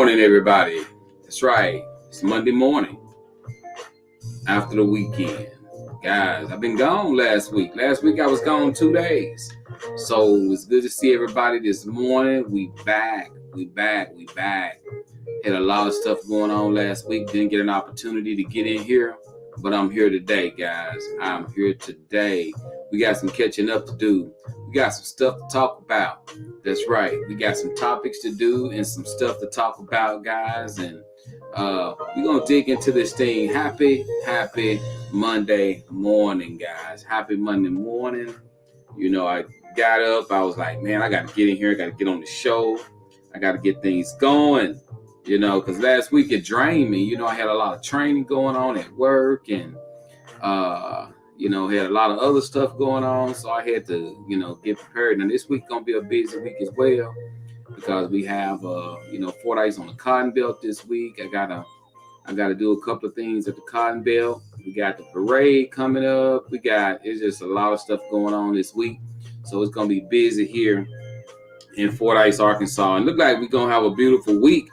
morning, everybody. That's right. It's Monday morning after the weekend. Guys, I've been gone last week. Last week I was gone 2 days. So it's good to see everybody this morning. We back. Had a lot of stuff going on last week. Didn't get an opportunity to get in here. But I'm here today, guys. I'm here today. We got some catching up to do. We got some stuff to talk about. That's right. We got some topics to do and some stuff to talk about, guys. And we're going to dig into this thing. Happy Monday morning, guys. Happy Monday morning. You know, I got up. I was like, man, I got to get in here. I got to get on the show. I got to get things going. You know, because last week it drained me. You know, I had a lot of training going on at work and, had a lot of other stuff going on. So I had to, get prepared. And this week going to be a busy week as well because we have, Fordyce on the Cotton Belt this week. I gotta do a couple of things at the Cotton Belt. We got the parade coming up. It's just a lot of stuff going on this week. So it's going to be busy here in Fordyce, Arkansas. And look like we're going to have a beautiful week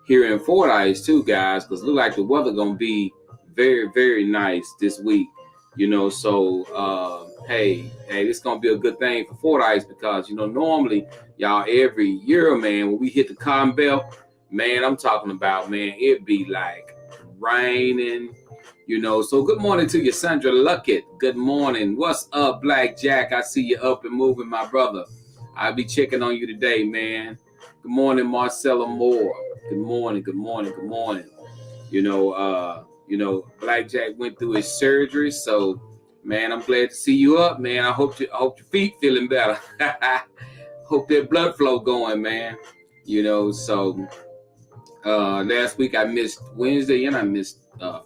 here in Fordyce too, guys, because look like the weather gonna be very, very nice this week. Hey, this gonna be a good thing for Fordyce because normally y'all every year, man, when we hit the Cotton Belt, man, I'm talking about, man, it be like raining. So good morning to you, Sandra Luckett. Good morning. What's up, Black Jack? I see you up and moving, my brother. I'll be checking on you today, man. Good morning, Marcella Moore. Good morning. Black Jack went through his surgery, so man, I'm glad to see you up, man. I hope your feet feeling better. Hope that blood flow going, man. Last week I missed Wednesday and I missed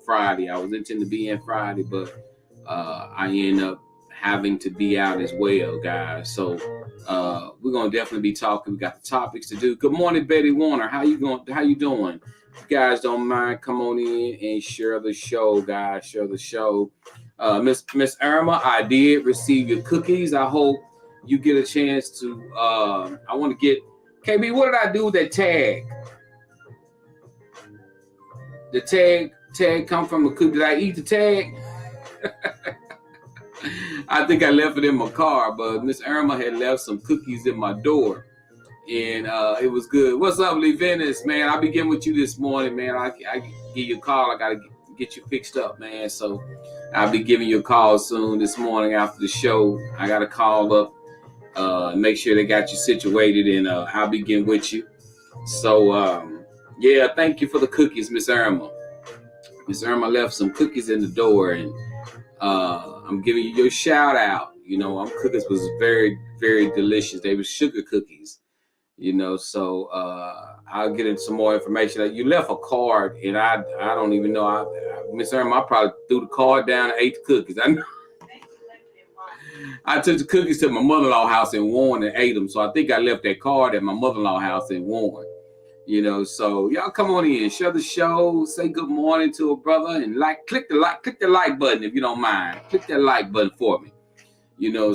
Friday. I was intending to be in Friday, but I ended up having to be out as well, guys. So we're gonna definitely be talking. We got the topics to do. Good morning, Betty Warner. How you doing? If you guys don't mind, come on in and share the show, guys. Share the show. Miss Irma, I did receive your cookies. I hope you get a chance to. I want to get KB. What did I do with that tag? The tag come from a cookie. Did I eat the tag? I think I left it in my car, but Miss Irma had left some cookies in my door, and it was good. What's up, Lee Venice, man? I'll be getting with you this morning, man. I give you a call. I got to get you fixed up, man. So I'll be giving you a call soon this morning after the show. I got to call up, make sure they got you situated, and I'll be getting with you. So, thank you for the cookies, Miss Irma. Miss Irma left some cookies in the door, and I'm giving you your shout out. Cookies was very, very delicious. They were sugar cookies, so I'll get into some more information. You left a card, and I don't even know. Miss Irma, I probably threw the card down and ate the cookies. I took the cookies to my mother-in-law house in Warren and ate them. So I think I left that card at my mother-in-law house in Warren. So y'all come on in, share the show, say good morning to a brother, and click the like button if you don't mind. Click that like button for me.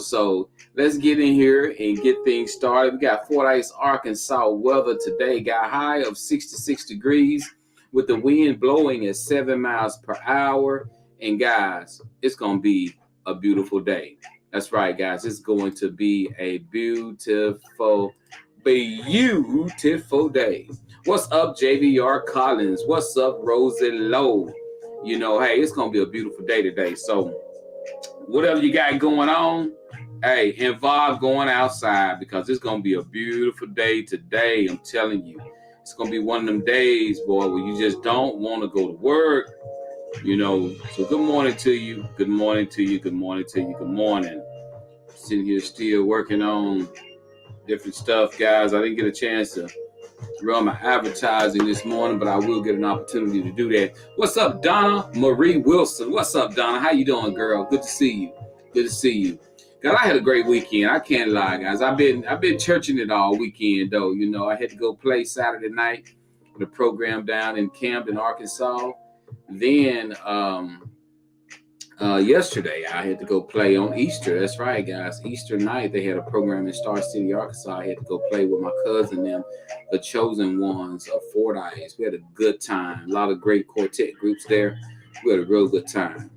So let's get in here and get things started. We got Fordyce, Arkansas weather today. Got high of 66 degrees with the wind blowing at 7 miles per hour. And guys, it's going to be a beautiful day. That's right, guys. It's going to be a beautiful day. What's up, JVR Collins? What's up, Rosie Lowe? Hey, it's gonna be a beautiful day today. So whatever you got going on, hey, involve going outside because it's gonna be a beautiful day today. I'm telling you, it's gonna be one of them days, boy, where you just don't want to go to work. So good morning to you. Good morning. Sitting here still working on different stuff, guys. I didn't get a chance to run my advertising this morning, but I will get an opportunity to do that. What's up, Donna Marie Wilson? What's up, Donna? How you doing, girl? Good to see you. God, I had a great weekend. I can't lie, guys. I've been churching it all weekend, though. I had to go play Saturday night with a program down in Camden, Arkansas. Then yesterday I had to go play on Easter. That's right, guys. Easter night they had a program in Star City, Arkansas. I had to go play with my cousin and them, the chosen ones of Fordyce. We had a good time. A lot of great quartet groups there. We had a real good time.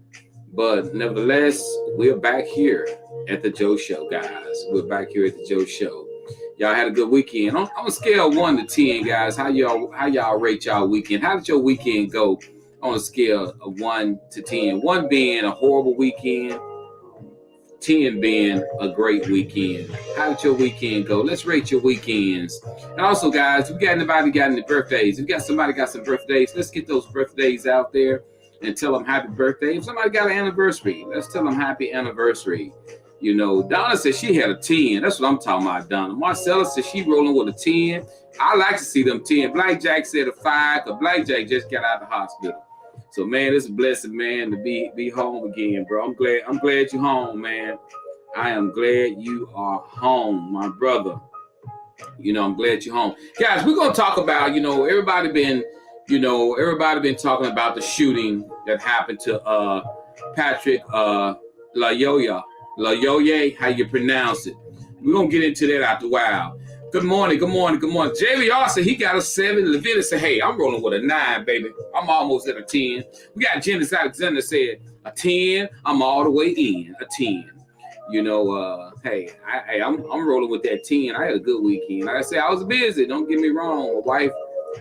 But nevertheless, we're back here at the Joe Show, guys. We're back here at the Joe Show. Y'all had a good weekend. On a scale of 1 to 10, guys, how y'all rate y'all weekend? How did your weekend go on a scale of 1 to 10? 1 being a horrible weekend, 10 being a great weekend. How did your weekend go? Let's rate your weekends. And also, guys, if we got anybody got any birthdays, if we got somebody got some birthdays, let's get those birthdays out there and tell them happy birthday. If somebody got an anniversary, let's tell them happy anniversary. You know, Donna said she had a 10. That's what I'm talking about, Donna. Marcella said she rolling with a 10. I like to see them 10. Blackjack said a 5, because Blackjack just got out of the hospital. So, man, it's a blessing, man, to be home again, bro. I'm glad you're home, man. I am glad you are home, my brother. You know, I'm glad you're home. Guys, we're going to talk about, everybody been talking about the shooting that happened to Patrick Lyoya. Lyoya, how you pronounce it. We're going to get into that after a while. Good morning. JVR said he got a 7. Levita said, hey, I'm rolling with a 9, baby. I'm almost at a 10. We got Janice Alexander said a 10. I'm all the way in, a 10. I'm rolling with that 10. I had a good weekend. Like I said, I was busy. Don't get me wrong. My wife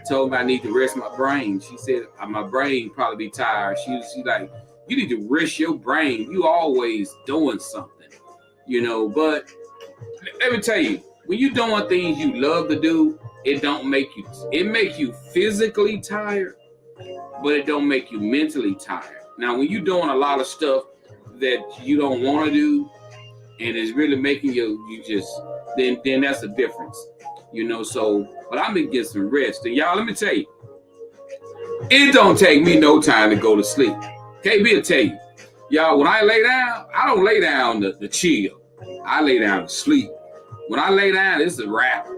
told me I need to rest my brain. She said my brain probably be tired. She's like, you need to rest your brain. You always doing something, But let me tell you, when you doing things you love to do, it make you physically tired, but it don't make you mentally tired. Now, when you're doing a lot of stuff that you don't want to do, and it's really making then that's a difference, So, but I'm gonna get some rest. And y'all, let me tell you, it don't take me no time to go to sleep. KB will tell you, y'all, when I lay down, I don't lay down to chill. I lay down to sleep. When I lay down, it's a wrap.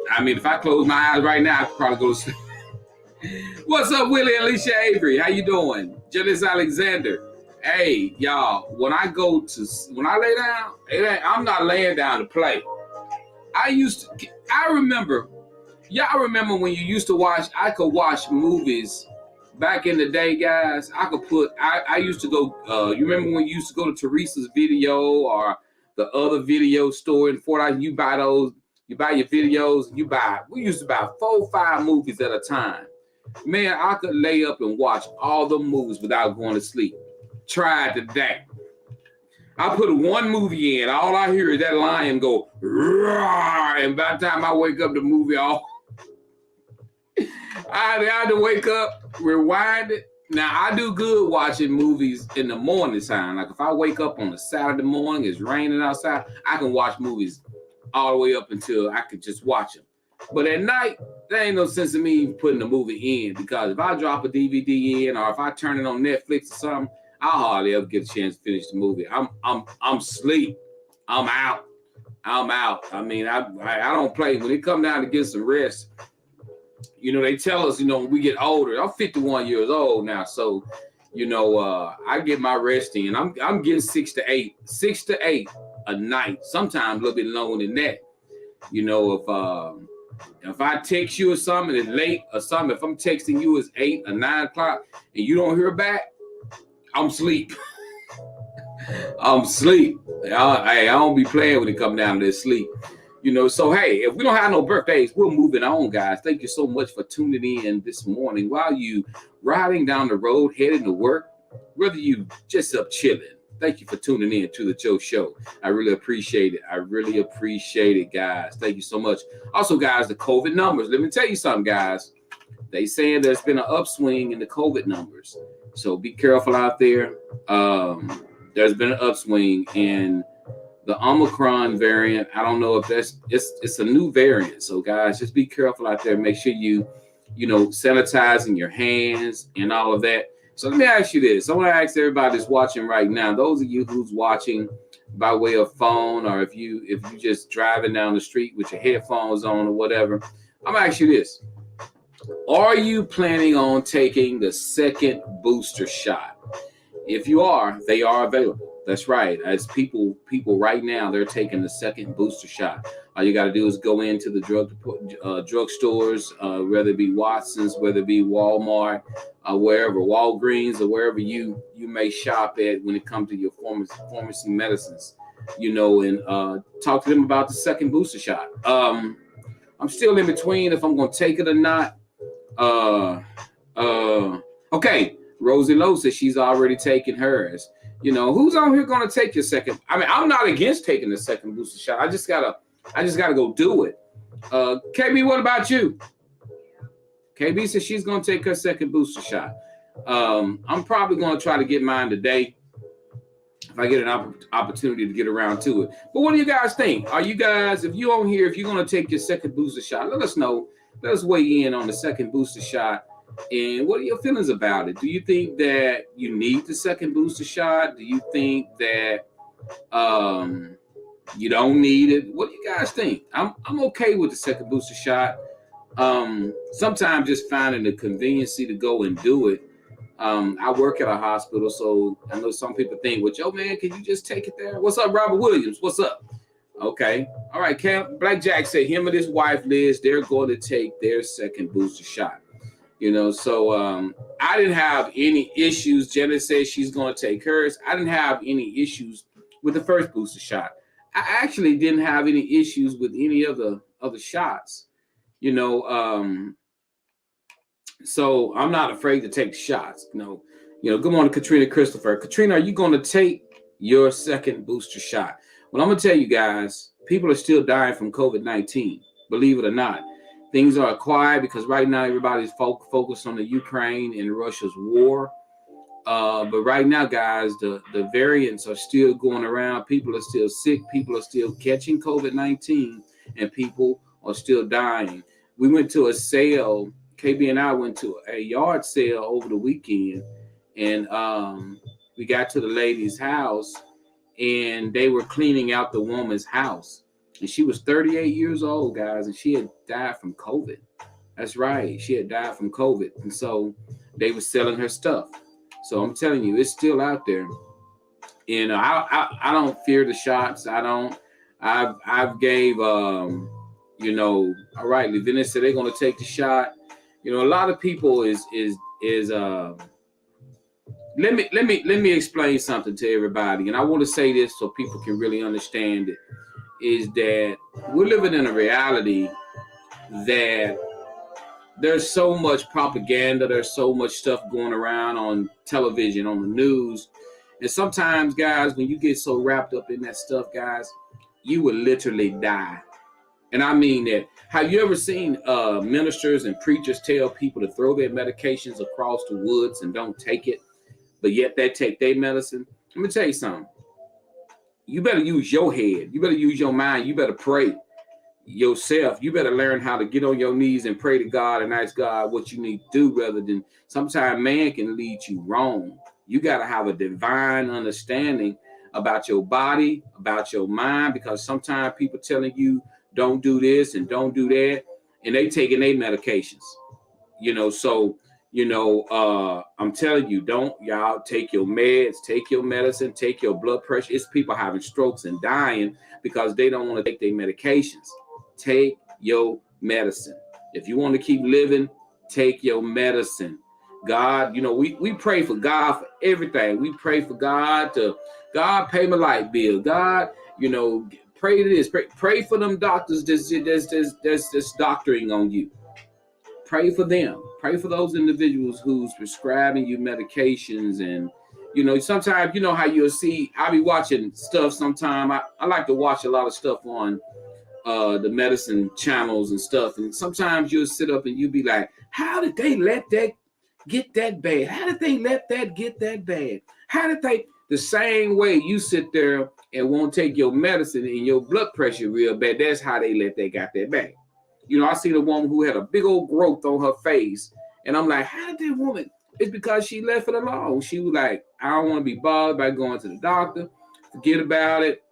I mean, if I close my eyes right now, I could probably go to sleep. What's up, Willie and Alicia Avery? How you doing? Janice Alexander. Hey, y'all, when I lay down, I'm not laying down to play. Y'all remember when you used to I could watch movies back in the day, guys. I used to go, you remember when you used to go to Teresa's Video or the other video store in Fordyce? You buy your videos, we used to buy 4 or 5 movies at a time. Man, I could lay up and watch all the movies without going to sleep. Tried today. I put 1 movie in, all I hear is that lion go, roar, and by the time I wake up, the movie all I had to wake up, rewind it. Now, I do good watching movies in the morning time. Like if I wake up on a Saturday morning, it's raining outside, I can watch movies all the way up until I could just watch them. But at night, there ain't no sense in me putting the movie in, because if I drop a DVD in or if I turn it on Netflix or something, I'll hardly ever get a chance to finish the movie. I'm asleep. I'm out. I mean, I don't play. When it come down to get some rest, they tell us, when we get older. I'm 51 years old now, so I get my rest in. I'm getting 6 to 8 a night. Sometimes a little bit longer than that. If I text you or something and it's late or something, if I'm texting you it's 8 or 9 o'clock and you don't hear back, I'm asleep. I'm asleep. I don't be playing when it come down to this sleep. So hey, if we don't have no birthdays, we're moving on, guys. Thank you so much for tuning in this morning while you riding down the road, heading to work, whether you just up chilling. Thank you for tuning in to the Joe Show. I really appreciate it. Guys. Thank you so much. Also, guys, the COVID numbers. Let me tell you something, guys. They saying there's been an upswing in the COVID numbers. So be careful out there. There's been an upswing in the Omicron variant. I don't know if it's a new variant. So guys, just be careful out there. Make sure you sanitizing your hands and all of that. So let me ask you this. I want to ask everybody that's watching right now, those of you who's watching by way of phone, or if you just driving down the street with your headphones on or whatever, I'm gonna ask you this. Are you planning on taking the second booster shot? If you are, they are available. That's right. As people right now, they're taking the second booster shot. All you got to do is go into the drug stores, whether it be Watson's, whether it be Walmart, wherever, Walgreens, or wherever you may shop at when it comes to your pharmacy medicines. And talk to them about the second booster shot. I'm still in between if I'm going to take it or not. Uh, okay. Rosie Lowe says she's already taken hers. Who's on here going to take your second? I mean, I'm not against taking the second booster shot. I just gotta go do it. KB, what about you? KB says she's going to take her second booster shot. I'm probably going to try to get mine today if I get an opportunity to get around to it. But what do you guys think? Are you guys, if you're on here, if you're going to take your second booster shot, let us know. Let us weigh in on the second booster shot. And what are your feelings about it? Do you think that you need the second booster shot? Do you think that you don't need it? What do you guys think? I'm okay with the second booster shot. Sometimes just finding the conveniency to go and do it. I work at a hospital, so I know some people think, well, Joe, man, can you just take it there? What's up, Robert Williams? What's up? Okay. All right, Black Jack said him and his wife, Liz, they're going to take their second booster shot. So I didn't have any issues. Jenna says she's going to take hers. I didn't have any issues with the first booster shot. I actually didn't have any issues with any of the other shots. So I'm not afraid to take shots. Good morning, Katrina Christopher. Katrina, are you going to take your second booster shot? Well, I'm going to tell you guys, people are still dying from COVID-19, believe it or not. Things are quiet because right now everybody's focused on the Ukraine and Russia's war. But right now, guys, the variants are still going around. People are still sick. People are still catching COVID-19, and people are still dying. We went to a sale. KB and I went to a yard sale over the weekend, and we got to the lady's house, and they were cleaning out the woman's house. And she was 38 years old, guys, and she had died from COVID. That's right. She had died from COVID. And so they were selling her stuff. So I'm telling you, it's still out there. And I don't fear the shots. I've gave, all right, Levinas said they're going to take the shot. A lot of people let me explain something to everybody. And I want to say this so people can really understand it. Is that we're living in a reality that there's so much propaganda, there's so much stuff going around on television, on the news. And sometimes, guys, when you get so wrapped up in that stuff, guys, you will literally die. And I mean that. Have you ever seen ministers and preachers tell people to throw their medications across the woods and don't take it, but yet they take their medicine? Let me tell you something. You better use your head. You better use your mind. You better pray yourself. You better learn how to get on your knees and pray to God and ask God what you need to do, rather than sometimes man can lead you wrong. You got to have a divine understanding about your body, about your mind, because sometimes people telling you don't do this and don't do that, and they taking their medications. I'm telling you, don't y'all take your meds, take your medicine, take your blood pressure. It's people having strokes and dying because they don't want to take their medications. Take your medicine. If you want to keep living, take your medicine. God, we pray for God for everything. We pray for God pay my light bill. God, pray to this. Pray for them doctors that's doctoring on you. Pray for them. Pray for those individuals who's prescribing you medications. And, sometimes, how you'll see, I'll be watching stuff sometime. I like to watch a lot of stuff on the medicine channels and stuff. And sometimes you'll sit up and you'll be like, how did they let that get that bad? How did they let that get that bad? How did they? The same way you sit there and won't take your medicine and your blood pressure real bad, that's how they let that got that bad. I seen a woman who had a big old growth on her face, and I'm like, how did that woman? It's because she left it alone. She was like, I don't want to be bothered by going to the doctor. Forget about it.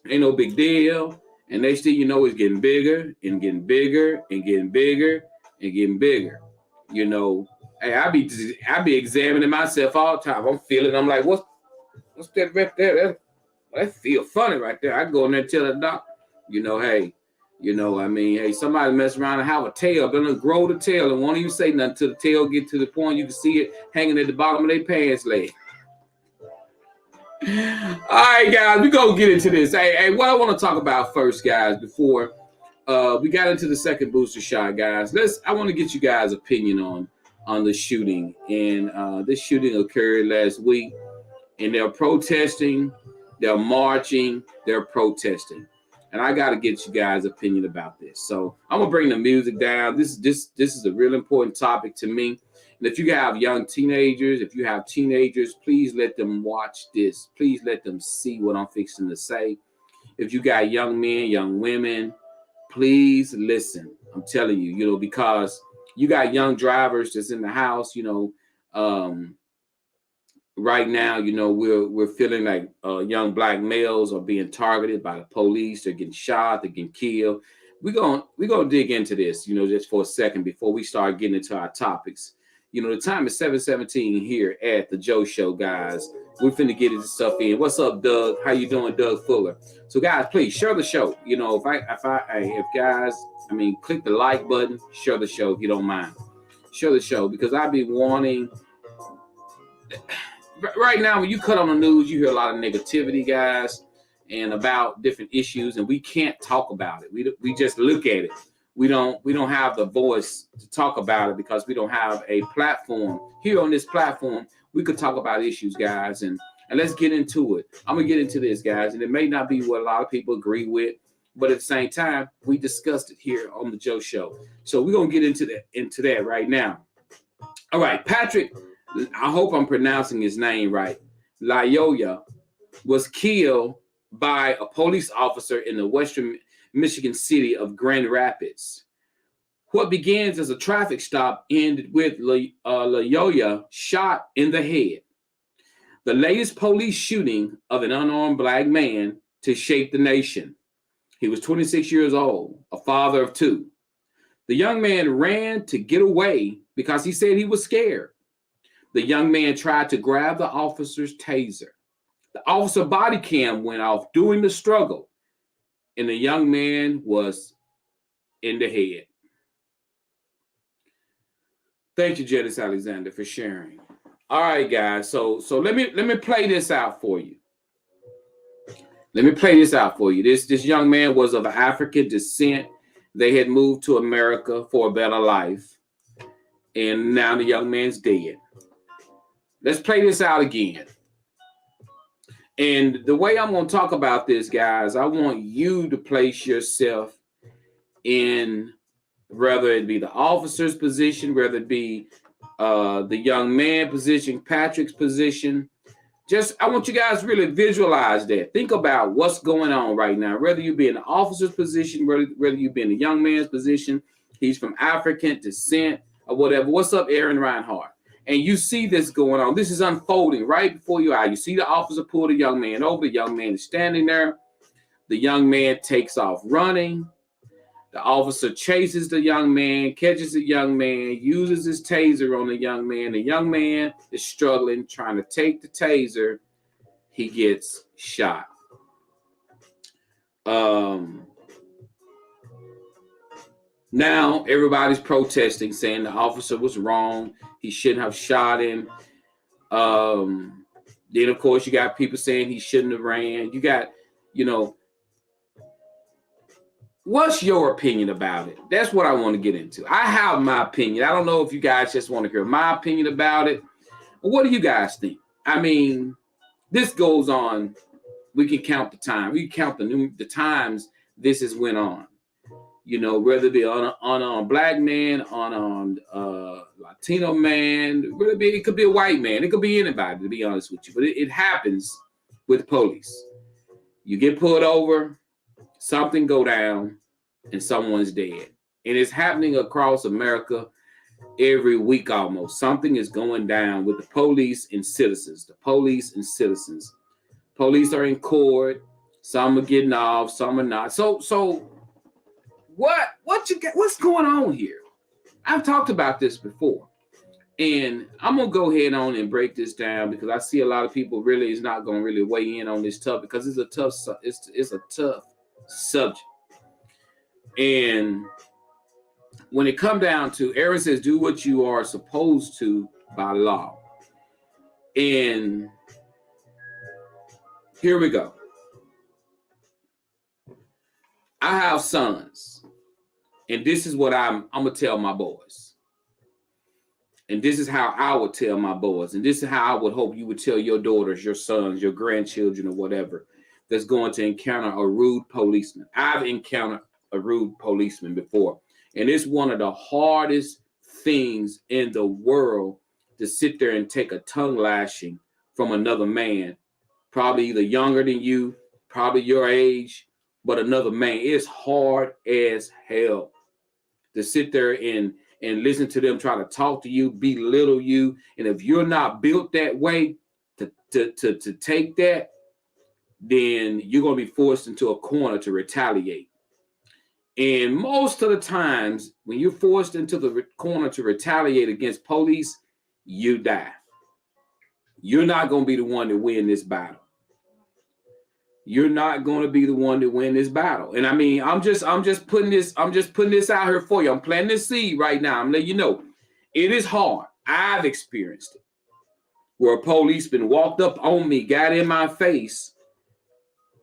Ain't no big deal. And next thing you know, it's getting bigger and getting bigger and getting bigger and getting bigger. Hey, I be examining myself all the time. I'm feeling. I'm like, what's that right there? That feel funny right there. I go in there and tell the doctor, hey, I mean, hey, somebody mess around and have a tail, gonna grow the tail, and won't even say nothing till the tail get to the point you can see it hanging at the bottom of their pants leg. All right, guys, we gonna get into this. Hey, what I want to talk about first, guys, before we got into the second booster shot, guys. I want to get you guys' opinion on the shooting, and this shooting occurred last week, and they're protesting, they're marching, they're protesting, and I got to get you guys' opinion about this. So I'm gonna bring the music down. This is a real important topic to me. And if you have young teenagers, if you have teenagers, please let them watch this. Please let them see what I'm fixing to say. If you got young men, young women, please listen. I'm telling you, because you got young drivers that's in the house, right now, we're feeling like young black males are being targeted by the police. They're getting shot, they're getting killed. We're gonna dig into this, just for a second before we start getting into our topics. The time is 7:17 here at the Joe Show, guys. We're finna get into stuff in. What's up, Doug? How you doing, Doug Fuller? So, guys, please share the show. If guys, click the like button, share the show if you don't mind. Share the show because I be wanting. Right now, when you cut on the news, you hear a lot of negativity, guys, and about different issues, and we can't talk about it. We just look at it. We don't have the voice to talk about it because we don't have a platform. Here on this platform, we could talk about issues, guys, and let's get into it. I'm gonna get into this, guys, and it may not be what a lot of people agree with, but at the same time, we discussed it here on the Joe Show. So we're gonna get into that right now. All right, Patrick. I hope I'm pronouncing his name right. Lyoya was killed by a police officer in the western Michigan city of Grand Rapids. What begins as a traffic stop ended with Lyoya shot in the head. The latest police shooting of an unarmed black man to shake the nation. He was 26 years old, a father of two. The young man ran to get away because he said he was scared. The young man tried to grab the officer's taser. The officer body cam went off during the struggle, and the young man was in the head. Thank you, Janice Alexander, for sharing. All right, guys. So let me play this out for you. This young man was of African descent. They had moved to America for a better life, and now the young man's dead. Let's play this out again. And the way I'm going to talk about this, guys, I want you to place yourself in, whether it be the officer's position, whether it be the young man position, Patrick's position. I want you guys to really visualize that. Think about what's going on right now, whether you be in the officer's position, whether you be in the young man's position, he's from African descent or whatever. What's up, Aaron Reinhardt? And you see this going on. This is unfolding right before your eye. You see the officer pull the young man over. The young man is standing there. The young man takes off running. The officer chases the young man, catches the young man, uses his taser on the young man. The young man is struggling, trying to take the taser. He gets shot. Now everybody's protesting, saying the officer was wrong. He shouldn't have shot him. Then, of course, you got people saying he shouldn't have ran. You got, what's your opinion about it? That's what I want to get into. I have my opinion. I don't know if you guys just want to hear my opinion about it. What do you guys think? I mean, this goes on. We can count the time. We can count the times this has went on. Whether it be unarmed black man, unarmed Latino man, it could be a white man. It could be anybody, to be honest with you. But it happens with police. You get pulled over, something go down, and someone's dead. And it's happening across America every week almost. Something is going down with the police and citizens. Police are in court. Some are getting off, some are not. So what's going on here? I've talked about this before. And I'm gonna go ahead on and break this down because I see a lot of people really is not gonna really weigh in on this topic because it's a tough subject. And when it come down to, Aaron says, do what you are supposed to by law. And here we go. I have sons, and this is what I'm gonna tell my boys. And this is how I would tell my boys. And this is how I would hope you would tell your daughters, your sons, your grandchildren, or whatever that's going to encounter a rude policeman. I've encountered a rude policeman before. And it's one of the hardest things in the world to sit there and take a tongue lashing from another man, probably either younger than you, probably your age, but another man. It's hard as hell to sit there and listen to them try to talk to you, belittle you. And if you're not built that way to take that, then you're going to be forced into a corner to retaliate. And most of the times when you're forced into the corner to retaliate against police, you die. You're not going to be the one to win this battle. You're not going to be the one to win this battle. And I mean, I'm just putting this out here for you. I'm planting this seed right now. I'm letting you know it is hard. I've experienced it where a policeman walked up on me, got in my face,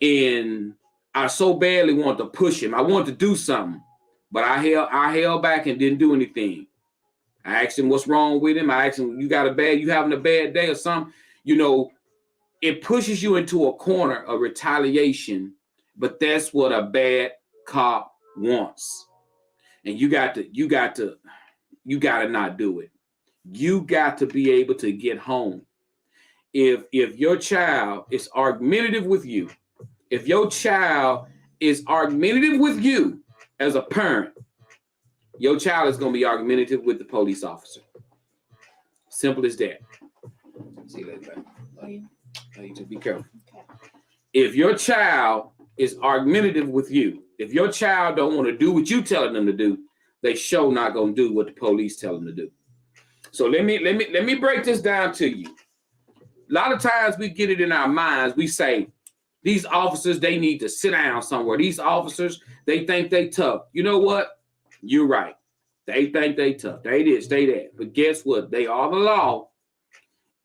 and I so badly wanted to push him. I wanted to do something, but I held back and didn't do anything. I asked him what's wrong with him. I asked him, you having a bad day or something? You know, it pushes you into a corner of retaliation, but that's what a bad cop wants. And you got to not do it. You got to be able to get home. If your child is argumentative with you, if your child is argumentative with you as a parent, your child is going to be argumentative with the police officer. Simple as that. See you later. I need to be careful. Okay. If your child is argumentative with you, if your child don't want to do what you telling them to do, they sure not going to do what the police tell them to do. So let me break this down to you. A lot of times we get it in our minds. We say, these officers, they need to sit down somewhere. These officers, they think they tough. You know what? You're right. They think they tough. They this, they that. But guess what? They are the law.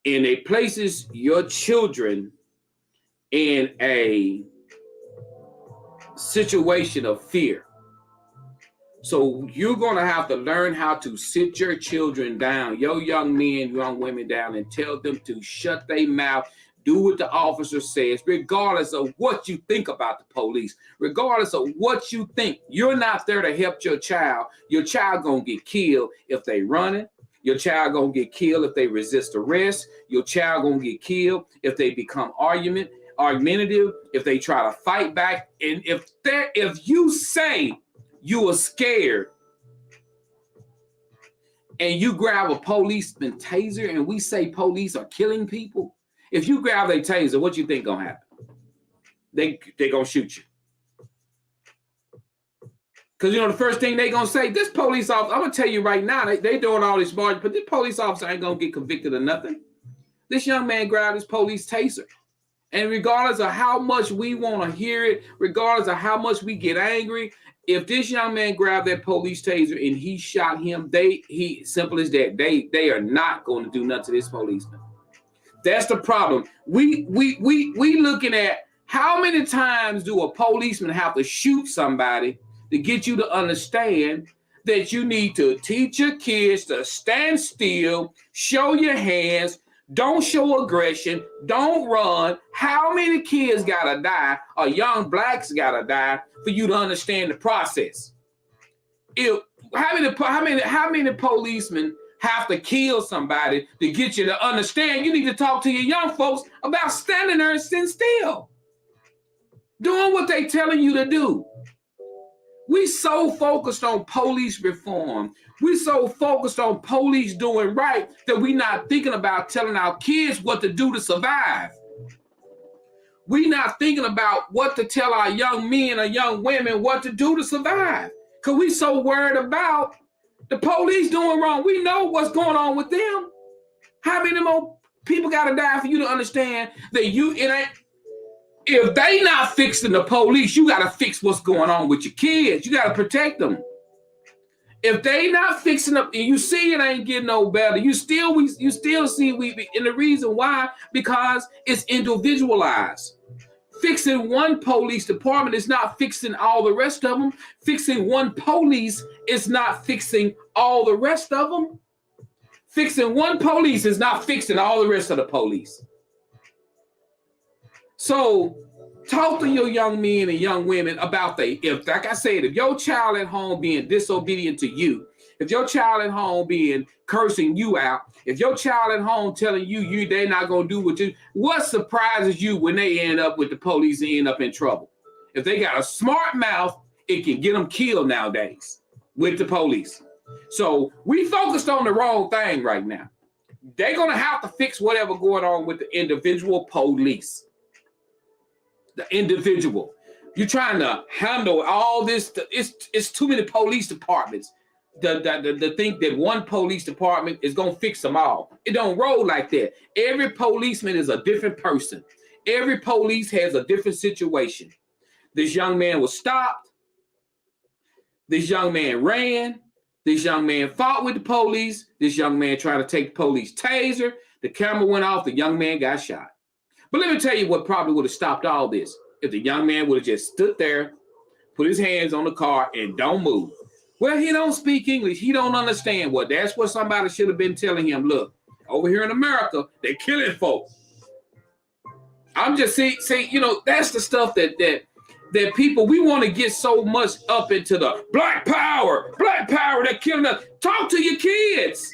And it places your children in a situation of fear. So you're going to have to learn how to sit your children down, your young men, young women down, and tell them to shut their mouth, do what the officer says, regardless of what you think about the police, regardless of what you think. You're not there to help your child. Your child going to get killed if they running. Your child going to get killed if they resist arrest. Your child going to get killed if they become argumentative, if they try to fight back. And if you say you are scared and you grab a policeman taser and we say police are killing people, if you grab their taser, what you think going to happen? They going to shoot you. Because, the first thing they going to say, this police officer, I'm going to tell you right now, they doing all this margin, but this police officer ain't going to get convicted of nothing. This young man grabbed his police taser. And regardless of how much we want to hear it, regardless of how much we get angry, if this young man grabbed that police taser and he shot him, simple as that, they are not going to do nothing to this policeman. That's the problem. We looking at how many times do a policeman have to shoot somebody to get you to understand that you need to teach your kids to stand still, show your hands, don't show aggression, don't run. How many kids gotta die, or young blacks gotta die for you to understand the process? How many policemen have to kill somebody to get you to understand? You need to talk to your young folks about standing there and sitting still, doing what they telling you to do. We so focused on police reform. We so focused on police doing right that we not thinking about telling our kids what to do to survive. We not thinking about what to tell our young men or young women what to do to survive. Because we so worried about The police doing wrong. We know what's going on with them. How many more people got to die for you to understand that if they not fixing the police, you got to fix what's going on with your kids. You got to protect them. If they not fixing up, and you see it ain't getting no better, you still see and the reason why, because it's individualized. Fixing one police department is not fixing all the rest of them. Fixing one police is not fixing all the rest of them. Fixing one police is not fixing all the rest of the police. So talk to your young men and young women about like I said, if your child at home being disobedient to you, if your child at home being cursing you out, if your child at home telling you they're not going to do what surprises you when they end up with the police and end up in trouble? If they got a smart mouth, it can get them killed nowadays with the police. So we focused on the wrong thing right now. They're going to have to fix whatever going on with the individual police. The individual. You're trying to handle all this. It's too many police departments. The think that one police department is going to fix them all. It don't roll like that. Every policeman is a different person. Every police has a different situation. This young man was stopped. This young man ran. This young man fought with the police. This young man tried to take the police taser. The camera went off. The young man got shot. But let me tell you what probably would have stopped all this. If the young man would have just stood there, put his hands on the car, and don't move. Well, he don't speak English. He don't understand. Well, that's what somebody should have been telling him. Look, over here in America, they're killing folks. I'm just saying, that's the stuff that people, we want to get so much up into the black power, they're killing us. Talk to your kids.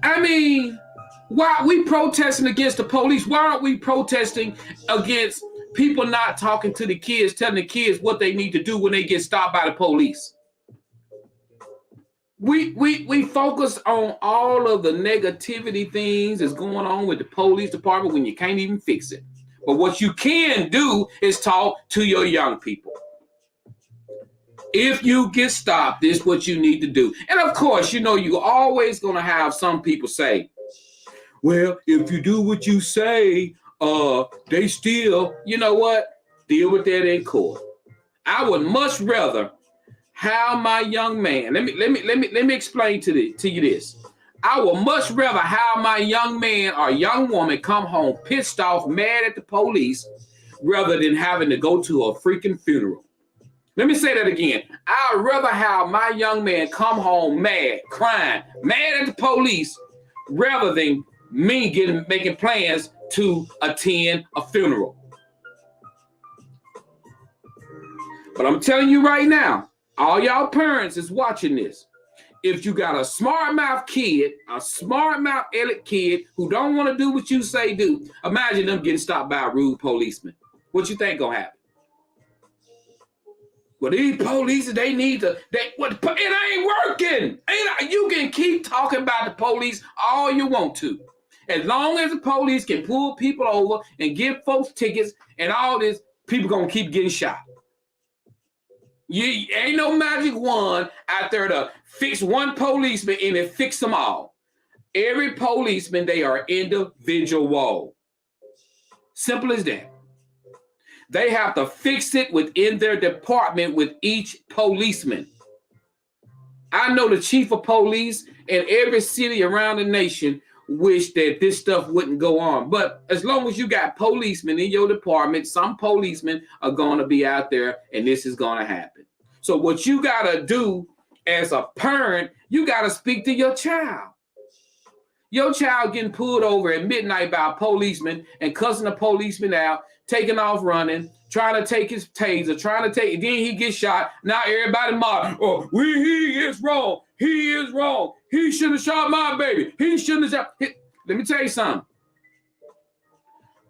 I mean, why are we protesting against the police? Why aren't we protesting against people not talking to the kids, telling the kids what they need to do when they get stopped by the police? We focus on all of the negativity things that's going on with the police department when you can't even fix it. But what you can do is talk to your young people. If you get stopped, this is what you need to do. And of course, you're always going to have some people say, well, if you do what you say, they still, you know what? Deal with that in court. I would much rather have my young man. Let me explain to you this. I would much rather have my young man or young woman come home pissed off, mad at the police, rather than having to go to a freaking funeral. Let me say that again. I'd rather have my young man come home mad, crying, mad at the police, rather than me making plans to attend a funeral. But I'm telling you right now, all y'all parents is watching this. If you got a smart mouth kid, a smart mouth Elliot kid who don't want to do what you say do, imagine them getting stopped by a rude policeman. What you think gonna happen? Well, these police, it ain't working. You can keep talking about the police all you want to. As long as the police can pull people over and give folks tickets and all this, people gonna keep getting shot. You ain't no magic wand out there to fix one policeman and it fix them all. Every policeman, they are individual. Simple as that. They have to fix it within their department with each policeman. I know the chief of police in every city around the nation wish that this stuff wouldn't go on. But as long as you got policemen in your department, some policemen are going to be out there and this is going to happen. So what you got to do as a parent, you got to speak to your child. Your child getting pulled over at midnight by a policeman and cussing the policeman out, taking off running, trying to take his taser, then he gets shot. Now everybody mock, he is wrong. He is wrong. He shouldn't have shot my baby. He shouldn't have shot. Let me tell you something.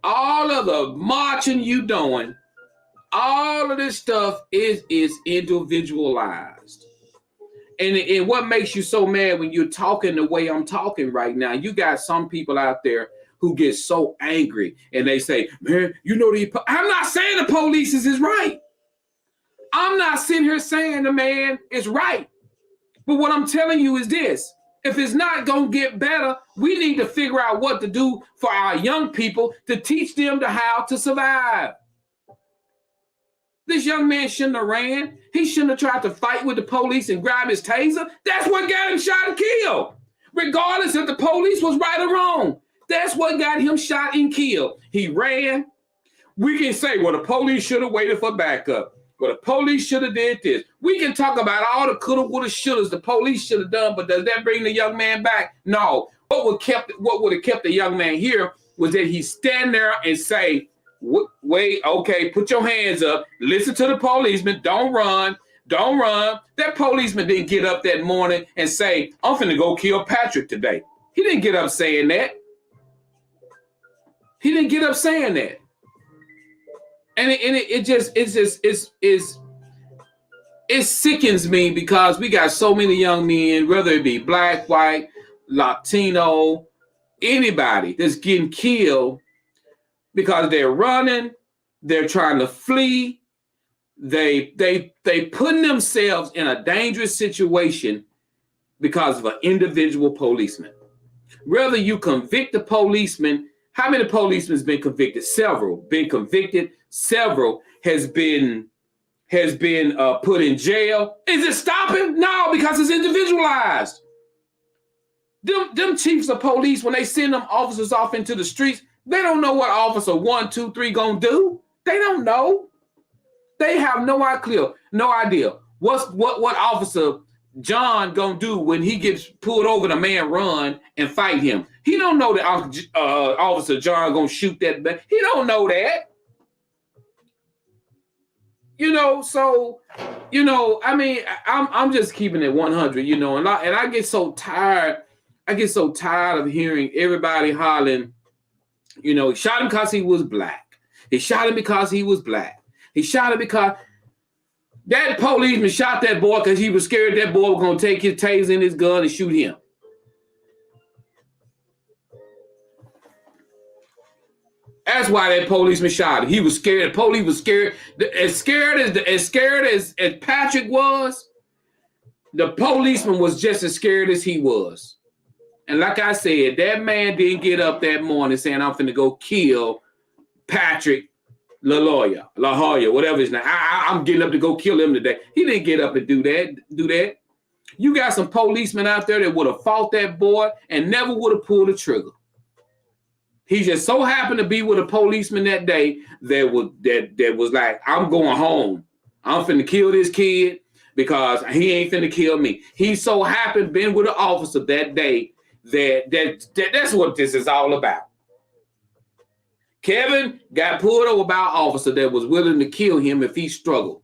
All of the marching you doing, all of this stuff is individualized. And what makes you so mad when you're talking the way I'm talking right now, you got some people out there who get so angry and they say, man, I'm not saying the police is right. I'm not sitting here saying the man is right. But what I'm telling you is this. If it's not going to get better, we need to figure out what to do for our young people to teach them how to survive. This young man shouldn't have ran. He shouldn't have tried to fight with the police and grab his taser. That's what got him shot and killed. Regardless if the police was right or wrong. That's what got him shot and killed. He ran. We can say, well, the police should have waited for backup. Well, the police should have did this. We can talk about all the coulda, woulda, shouldas the police should have done, but does that bring the young man back? No. What would have kept the young man here was that he stand there and say, wait, okay, put your hands up. Listen to the policeman. Don't run. Don't run. That policeman didn't get up that morning and say, I'm finna go kill Patrick today. He didn't get up saying that. He didn't get up saying that. And it sickens me because we got so many young men, whether it be black, white, Latino, anybody that's getting killed because they're running, they're trying to flee, they putting themselves in a dangerous situation because of an individual policeman. Whether you convict the policeman, how many policemen has been convicted? Several been convicted. Several has been put in jail. Is it stopping? No, because it's individualized. Them chiefs of police, when they send them officers off into the streets, they don't know what officer 1, 2, 3 gonna do. They don't know. They have no idea. What officer John gonna do when he gets pulled over, the man run and fight him. He don't know that Officer John gonna shoot that man. He don't know that. So, I mean, I'm just keeping it 100, and I get so tired. I get so tired of hearing everybody hollering, he shot him because he was black. He shot him because he was black. He shot him because that policeman shot that boy because he was scared that boy was going to take his taser and his gun and shoot him. That's why that policeman shot him. He was scared. The police was scared. As scared as Patrick was, the policeman was just as scared as he was. And like I said, that man didn't get up that morning saying, I'm finna go kill Patrick Lyoya, whatever his name. I'm getting up to go kill him today. He didn't get up and do that. You got some policemen out there that would have fought that boy and never would have pulled the trigger. He just so happened to be with a policeman that day that was like, I'm going home. I'm finna kill this kid because he ain't finna kill me. He so happened been with an officer that day that's what this is all about. Kevin got pulled over by an officer that was willing to kill him if he struggled.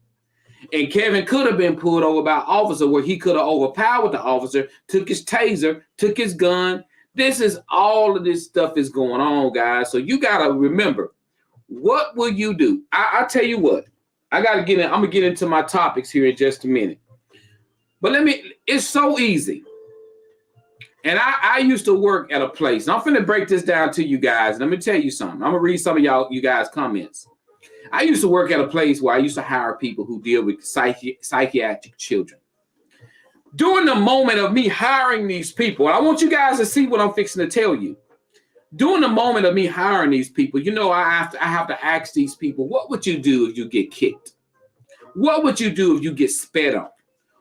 And Kevin could have been pulled over by an officer where he could have overpowered the officer, took his taser, took his gun. All of this stuff is going on, guys. So you got to remember, what will you do? I tell you what, I'm going to get into my topics here in just a minute. But it's so easy. And I used to work at a place. And I'm finna break this down to you guys. Let me tell you something. I'm going to read some of you guys' comments. I used to work at a place where I used to hire people who deal with psychiatric children. During the moment of me hiring these people, I want you guys to see what I'm fixing to tell you. During the moment of me hiring these people, I have to ask these people, what would you do if you get kicked? What would you do if you get spit on?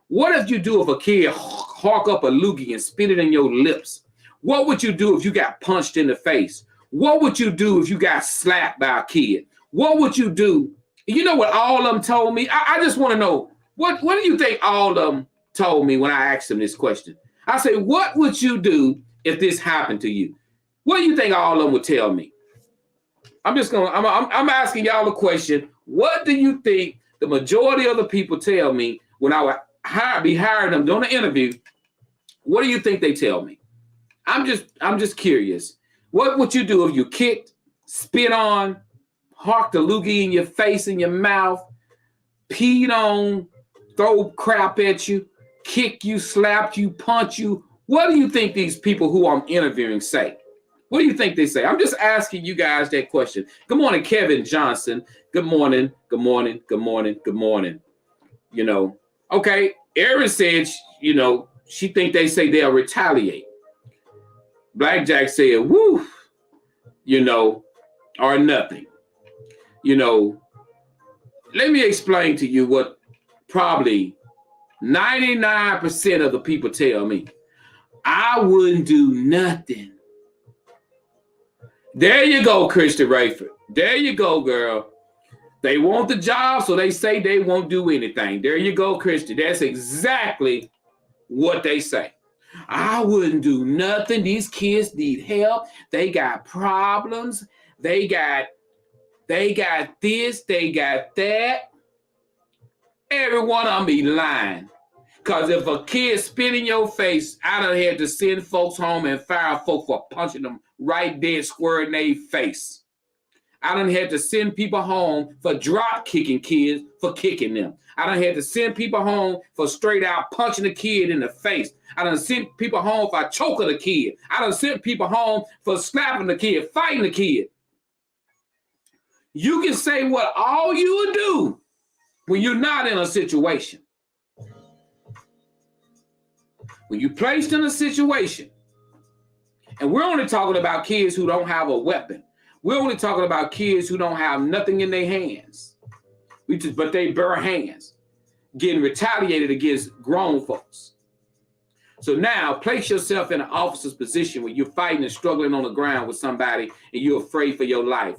What if you do if a kid hawk up a loogie and spit it in your lips? What would you do if you got punched in the face? What would you do if you got slapped by a kid? What would you do? You know what all of them told me? I just want to know, what do you think all of them told me when I asked them this question? I say, what would you do if this happened to you? What do you think all of them would tell me? I'm asking y'all a question. What do you think the majority of the people tell me when I would be hiring them doing an interview? What do you think they tell me? I'm just curious. What would you do if you kicked, spit on, hawked a loogie in your face, in your mouth, peed on, throw crap at you, kick you, slapped you, punch you? What do you think these people who I'm interviewing say? What do you think they say? I'm just asking you guys that question. Good morning, Kevin Johnson. Good morning, good morning, good morning, good morning. You know, okay. Erin said, she think they say they'll retaliate. Blackjack said, woo, or nothing. Let me explain to you what probably 99% of the people tell me. I wouldn't do nothing. There you go, Christy Rayford. There you go, girl. They want the job, so they say they won't do anything. There you go, Christy. That's exactly what they say. I wouldn't do nothing. These kids need help. They got problems. They got this. They got that. Every one of them be lying. Because if a kid spit in your face, I done had to send folks home and fire folks for punching them right dead square in their face. I done had to send people home for drop kicking kids for kicking them. I done had to send people home for straight out punching a kid in the face. I done sent people home for choking a kid. I done sent people home for slapping the kid, fighting the kid. You can say what all you would do when you're not in a situation. When you're placed in a situation, and we're only talking about kids who don't have a weapon. We're only talking about kids who don't have nothing in their hands, but they bare hands, getting retaliated against grown folks. So now place yourself in an officer's position where you're fighting and struggling on the ground with somebody and you're afraid for your life.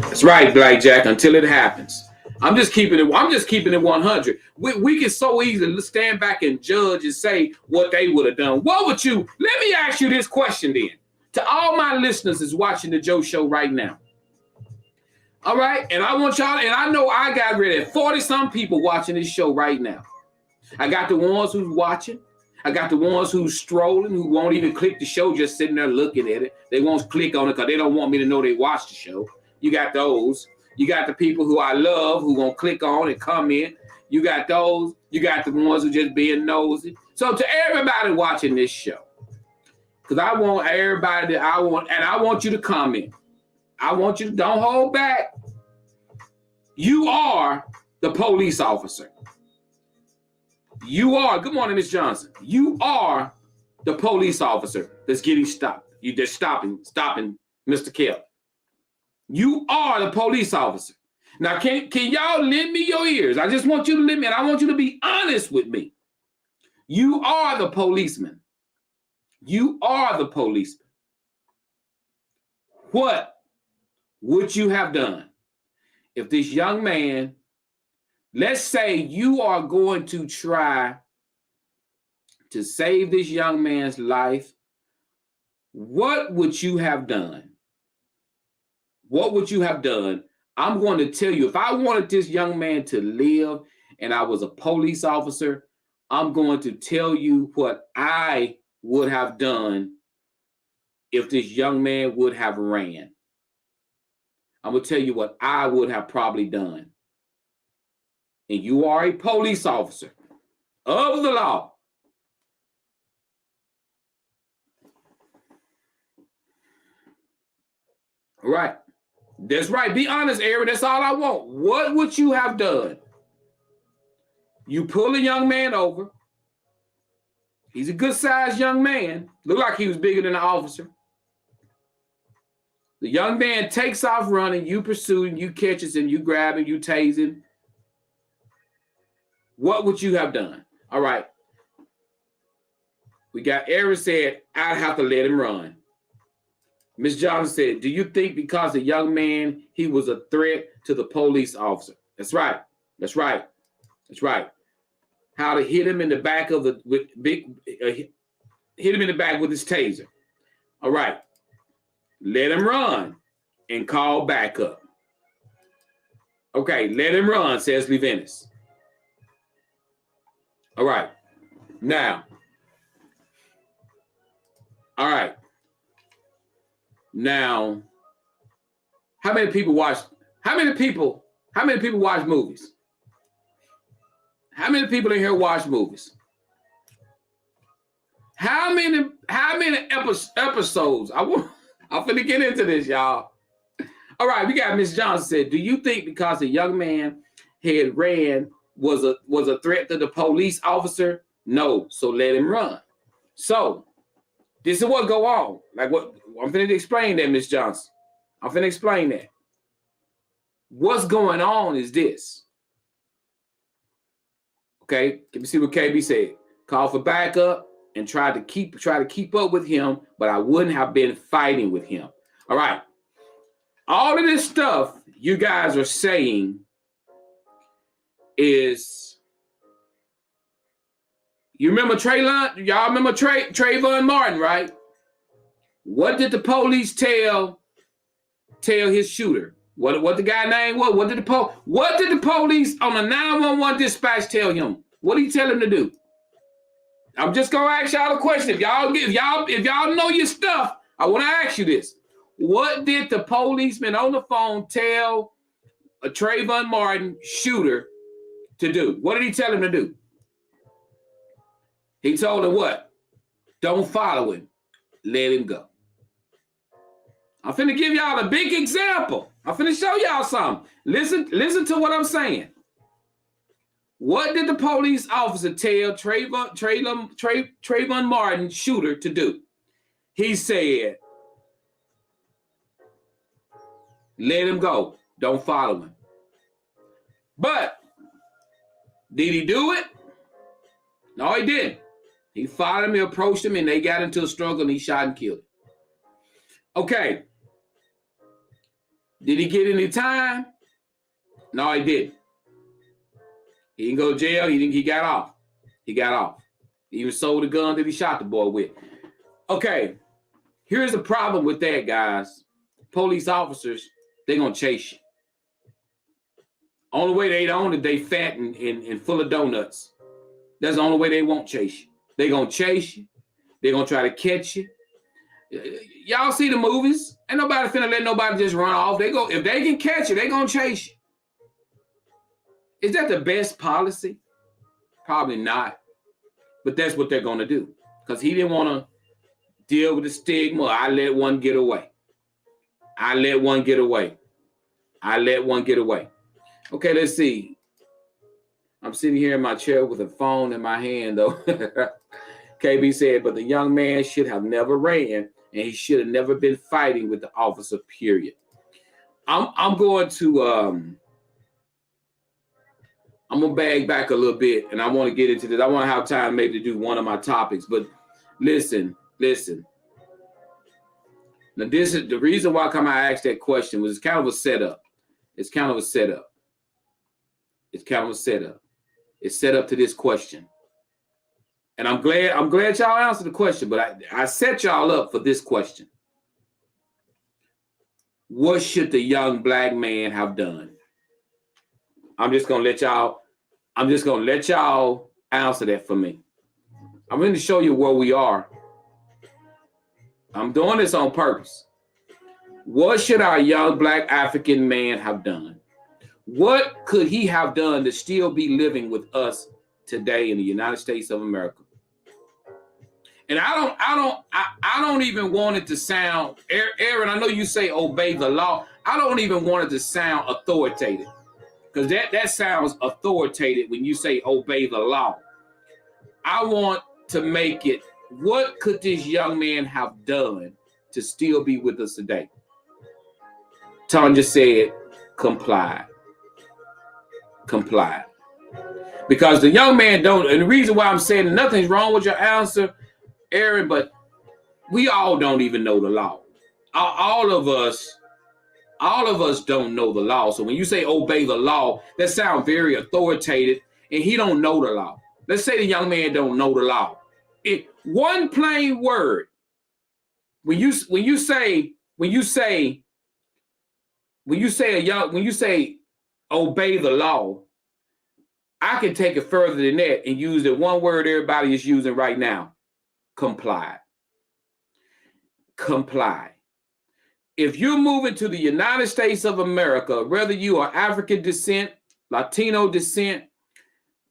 That's right, Blackjack, until it happens. I'm just keeping it 100. We can so easily stand back and judge and say what they would have done. What would you? Let me ask you this question then. To all my listeners that's watching the Joe Show right now. All right, and I want y'all, and I know I got rid of 40-some people watching this show right now. I got the ones who's watching. I got the ones who's strolling, who won't even click the show, just sitting there looking at it. They won't click on it because they don't want me to know they watched the show. You got those. You got the people who I love who gonna click on and comment. You got those. You got the ones who just being nosy. So to everybody watching this show, because I want everybody I want you to comment. I want you to don't hold back. You are the police officer. You are. Good morning, Miss Johnson. You are the police officer that's getting stopped. You just stopping Mr. Kelly. You are the police officer. Now, can y'all lend me your ears? I just want you to lend me, and I want you to be honest with me. You are the policeman. You are the policeman. What would you have done if this young man, let's say you are going to try to save this young man's life, what would you have done? What would you have done? I'm going to tell you, if I wanted this young man to live and I was a police officer, I'm going to tell you what I would have done if this young man would have ran. I'm going to tell you what I would have probably done. And you are a police officer of the law. Right. That's right. Be honest, Aaron. That's all I want. What would you have done? You pull a young man over. He's a good-sized young man. Looked like he was bigger than the officer. The young man takes off running. You pursue him. You catch him. You grab him. You tase him. What would you have done? All right. We got Aaron said, I'd have to let him run. Ms. Johnson said, do you think because the young man, he was a threat to the police officer? That's right. That's right. That's right. How to hit him in the back of hit him in the back with his taser. All right. Let him run and call back up. Okay, let him run, says Lee Venice. All right. Now. All right. Now, how many people watch movies? How many people in here watch movies? How many episodes? I I'm finna get into this, y'all. All right, we got Miss Johnson said, do you think because the young man had ran was a threat to the police officer? No, so let him run. So this is what go on. Like what I'm finna explain that, Miss Johnson. I'm finna explain that. What's going on is this. Okay, let me see what KB said. Call for backup and try to keep up with him, but I wouldn't have been fighting with him. All right. All of this stuff you guys are saying is, you remember y'all remember Trayvon Martin, right? What did the police tell his shooter? What the guy name was? What did the police on the 911 dispatch tell him? What did he tell him to do? I'm just gonna ask y'all a question. If y'all know your stuff, I want to ask you this. What did the policeman on the phone tell a Trayvon Martin shooter to do? What did he tell him to do? He told him what? Don't follow him. Let him go. I'm finna give y'all a big example. I'm finna show y'all something. Listen to what I'm saying. What did the police officer tell Trayvon Martin shooter to do? He said, let him go. Don't follow him. But did he do it? No, he didn't. He followed him, he approached him, and they got into a struggle, and he shot and killed him. Okay. Did he get any time? No, he didn't. He didn't go to jail. He got off. He got off. He even sold the gun that he shot the boy with. Okay. Here's the problem with that, guys. Police officers, they're going to chase you. Only way they don't is they fat and full of donuts. That's the only way they won't chase you. They're going to chase you. They're going to try to catch you. Y'all see the movies? Ain't nobody finna let nobody just run off. If they can catch you, they're going to chase you. Is that the best policy? Probably not. But that's what they're going to do. Because he didn't want to deal with the stigma. I let one get away. I let one get away. I let one get away. Okay, let's see. I'm sitting here in my chair with a phone in my hand, though. KB said, but the young man should have never ran, and he should have never been fighting with the officer, period. I'm going to I'm going to bag back a little bit, and I want to get into this. I want to have time maybe to do one of my topics, but listen. Now, this is the reason why I asked that question was it's kind of a setup. It's set up to this question. And I'm glad y'all answered the question, but I set y'all up for this question. What should the young black man have done? I'm just gonna let y'all answer that for me. I'm going to show you where we are. I'm doing this on purpose. What should our young black African man have done? What could he have done to still be living with us today in the United States of America? And I don't even want it to sound, Aaron, I know you say obey the law. I don't even want it to sound authoritative, because that sounds authoritative when you say obey the law. I want to make it, what could this young man have done to still be with us today? Tanya said, comply. Because the young man don't, and the reason why I'm saying nothing's wrong with your answer, Aaron, but we all don't even know the law. All of us don't know the law. So when you say obey the law, that sounds very authoritative, and he don't know the law. Let's say the young man don't know the law. One plain word. When you say obey the law, I can take it further than that and use the one word everybody is using right now. Comply. If you're moving to the United States of America, whether you are African descent, Latino descent,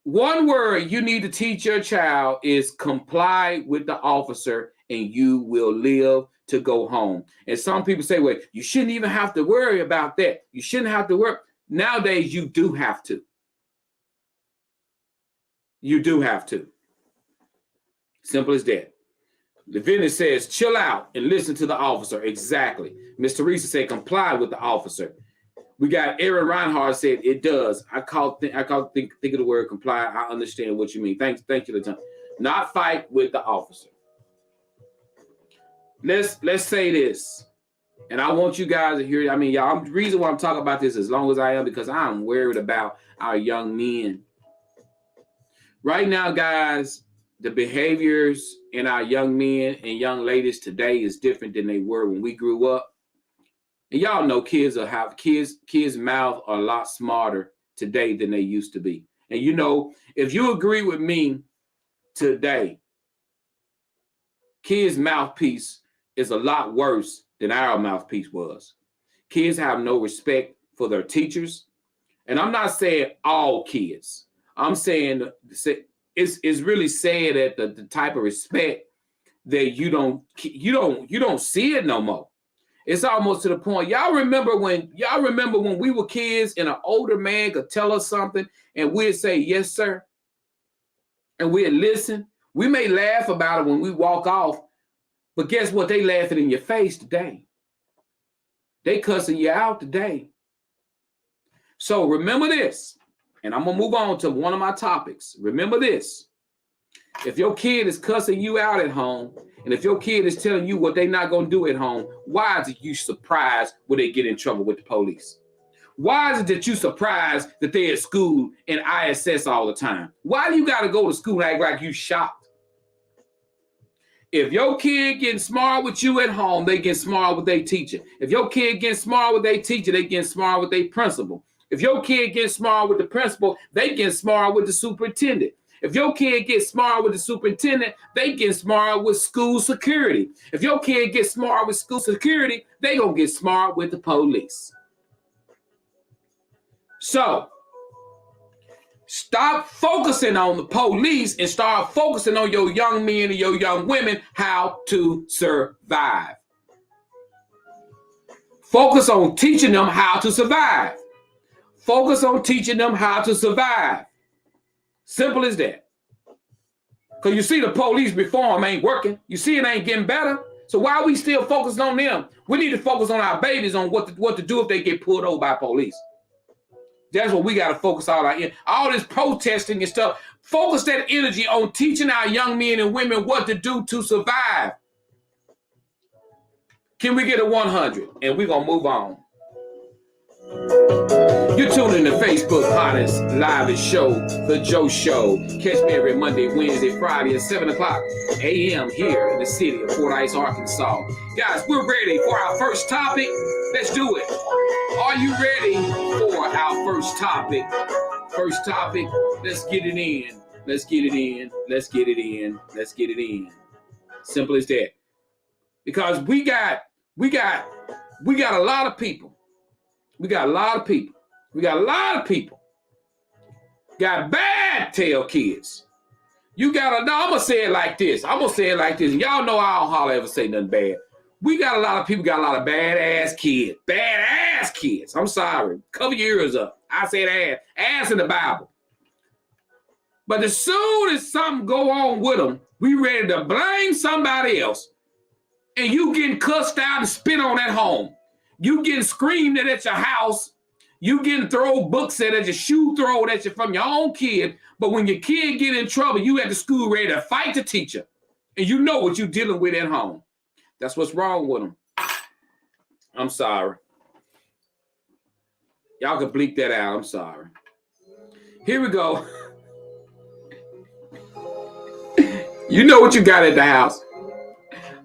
one word you need to teach your child is comply with the officer, and you will live to go home. And some people say, well, you shouldn't even have to worry about that. You shouldn't have to worry. Nowadays, you do have to. You do have to. Simple as that. Levinas says, chill out and listen to the officer. Exactly. Ms. Teresa said, comply with the officer. We got Aaron Reinhardt said, it does. I think of the word comply. I understand what you mean. Thank you, Lieutenant. Not fight with the officer. Let's say this. And I want you guys to hear it. I mean, y'all, the reason why I'm talking about this as long as I am, because I'm worried about our young men. Right now, guys, the behaviors in our young men and young ladies today is different than they were when we grew up. And y'all know kids mouths are a lot smarter today than they used to be. And you know, if you agree with me today, kids' mouthpiece is a lot worse than our mouthpiece was. Kids have no respect for their teachers. And I'm not saying all kids. I'm saying it's really sad that the type of respect that you don't see it no more. It's almost to the point. Y'all remember when we were kids and an older man could tell us something and we'd say, yes, sir. And we'd listen. We may laugh about it when we walk off, but guess what? They laughing in your face today. They cussing you out today. So remember this, and I'm going to move on to one of my topics. Remember this. If your kid is cussing you out at home, and if your kid is telling you what they're not going to do at home, why is it you surprised when they get in trouble with the police? Why is it that you surprised that they're at school and ISS all the time? Why do you got to go to school and act like you shocked? If your kid getting smart with you at home, they get smart with their teacher. If your kid getting smart with their teacher, they get smart with their principal. If your kid gets smart with the principal, they get smart with the superintendent. If your kid gets smart with the superintendent, they get smart with school security. If your kid gets smart with school security, they gonna get smart with the police. So stop focusing on the police and start focusing on your young men and your young women, how to survive. Focus on teaching them how to survive. Focus on teaching them how to survive. Simple as that. Because you see the police reform ain't working. You see it ain't getting better. So why are we still focused on them? We need to focus on our babies on what to do if they get pulled over by police. That's what we got to focus all this protesting and stuff. Focus that energy on teaching our young men and women what to do to survive. Can we get a 100? And we're going to move on. You're tuning in to Facebook hottest live show, The Joe Show. Catch me every Monday, Wednesday, Friday at 7 o'clock a.m. here in the city of Fordyce, Arkansas. Guys, we're ready for our first topic. Let's do it. Are you ready for our first topic? First topic, let's get it in. Let's get it in. Let's get it in. Let's get it in. Simple as that. Because we got a lot of people. We got a lot of people. Got bad tail kids. I'm going to say it like this. Y'all know I don't hardly ever say nothing bad. We got a lot of people, got a lot of badass kids. Badass kids. I'm sorry. Cover your ears up. I said ass. Ass in the Bible. But as soon as something go on with them, we ready to blame somebody else. And you getting cussed out and spit on at home. You getting screamed at your house. You getting throw books at your shoe thrown at you from your own kid. But when your kid get in trouble, you at the school ready to fight the teacher. And you know what you're dealing with at home. That's what's wrong with them. I'm sorry. Y'all can bleep that out. I'm sorry. Here we go. You know what you got at the house.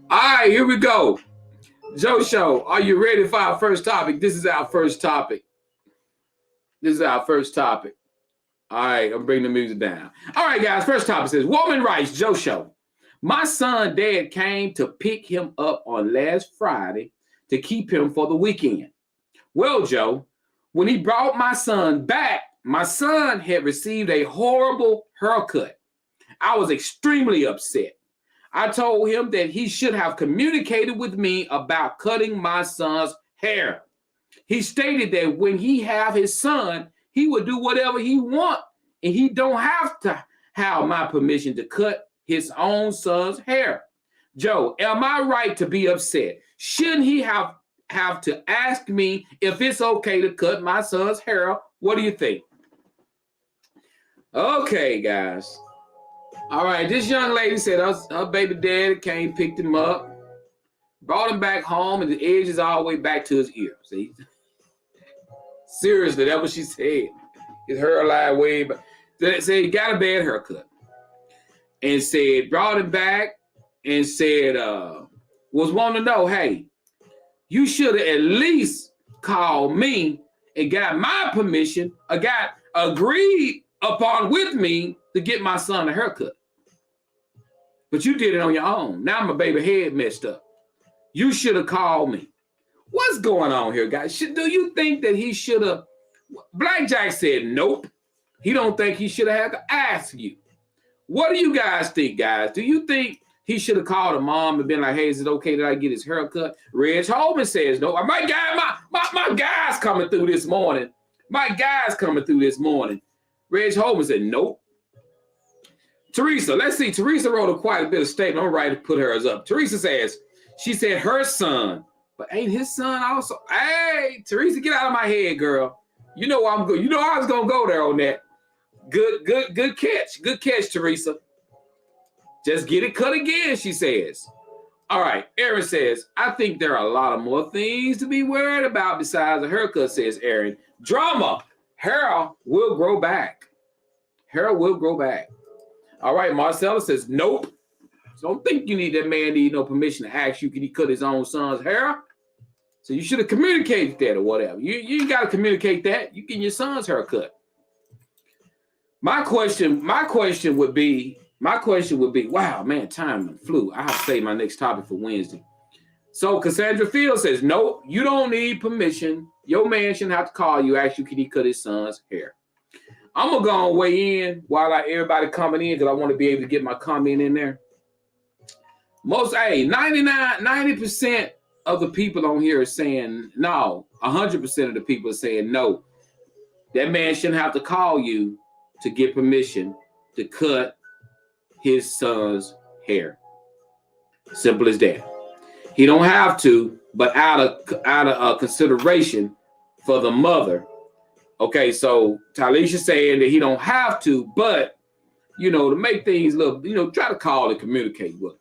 All right, here we go. Joe Show, are you ready for our first topic? This is our first topic. All right, I'm bringing the music down. All right, guys, first topic says, woman rights, Joe Show. My son dad came to pick him up on last Friday to keep him for the weekend. Well, Joe, when he brought my son back, my son had received a horrible haircut. I was extremely upset. I told him that he should have communicated with me about cutting my son's hair. He stated that when he have his son, he would do whatever he want, and he don't have to have my permission to cut his own son's hair. Joe, am I right to be upset? Shouldn't he have to ask me if it's okay to cut my son's hair? What do you think? Okay, guys. All right, this young lady said her baby daddy came, picked him up, brought him back home, and the edge is all the way back to his ear. See? Seriously, that's what she said. His hair line way back. Said he got a bad haircut. And said, brought him back and said, was wanting to know, hey, you should have at least called me and got my permission, or got agreed upon with me to get my son a haircut. But you did it on your own. Now my baby head messed up. You should have called me. What's going on here, guys? Do you think that he should have? Blackjack said nope. He don't think he should have had to ask you. What do you guys think, guys? Do you think he should have called a mom and been like, hey, is it okay that I get his haircut? Reg Holman says no. My guy's coming through this morning. Reg Holman said nope. Teresa, let's see. Teresa wrote quite a bit of statement. I'm right to put hers up. Teresa says, she said her son, but ain't his son also? Hey, Teresa, get out of my head, girl. You know I'm good. You know I was gonna go there on that. Good catch. Good catch, Teresa. Just get it cut again, she says. All right, Aaron says, I think there are a lot of more things to be worried about besides a haircut, says Aaron. Drama. Hair will grow back. Hair will grow back. All right, Marcella says, nope. So don't think you need that man need no permission to ask you, can he cut his own son's hair? So you should have communicated that or whatever. You got to communicate that. You get your son's haircut. My question would be, wow, man, time flew. I have to say my next topic for Wednesday. So Cassandra Field says, nope, you don't need permission. Your man shouldn't have to call you, ask you, can he cut his son's hair? I'm going to go and weigh in while everybody coming in because I want to be able to get my comment in there. 90% of the people on here are saying no. 100% of the people are saying no. That man shouldn't have to call you to get permission to cut his son's hair. Simple as that. He don't have to, but out of consideration for the mother. Okay, so Talisha saying that he don't have to, but to make things look, try to call and communicate with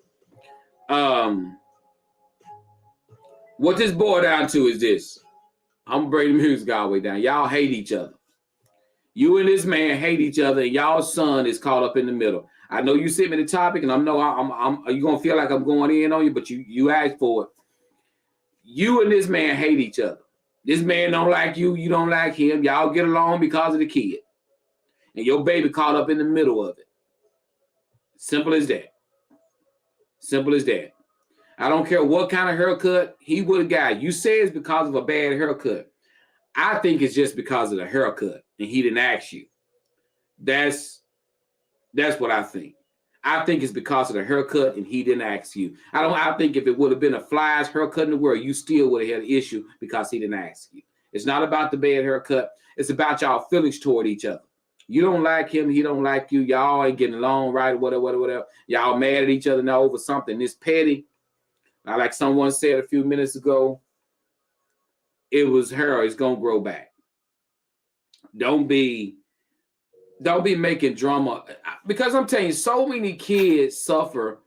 him. What this boils down to is this. I'm gonna bring the music all the way down. Y'all hate each other. You and this man hate each other, and y'all's son is caught up in the middle. I know you sent me the topic, and I'm you gonna feel like I'm going in on you, but you asked for it. You and this man hate each other. This man don't like you, you don't like him. Y'all get along because of the kid. And your baby caught up in the middle of it. Simple as that. Simple as that. I don't care what kind of haircut he would have got. You say it's because of a bad haircut. I think it's just because of the haircut and he didn't ask you. That's what I think. I think it's because of the haircut and he didn't ask you. I think if it would have been a flyest haircut in the world, you still would have had an issue because he didn't ask you. It's not about the bad haircut. It's about y'all feelings toward each other. You don't like him, he don't like you. Y'all ain't getting along right, whatever. Y'all mad at each other now over something this petty. Like someone said a few minutes ago, it was hair. It's gonna grow back. Don't be making drama, because I'm telling you, so many kids suffer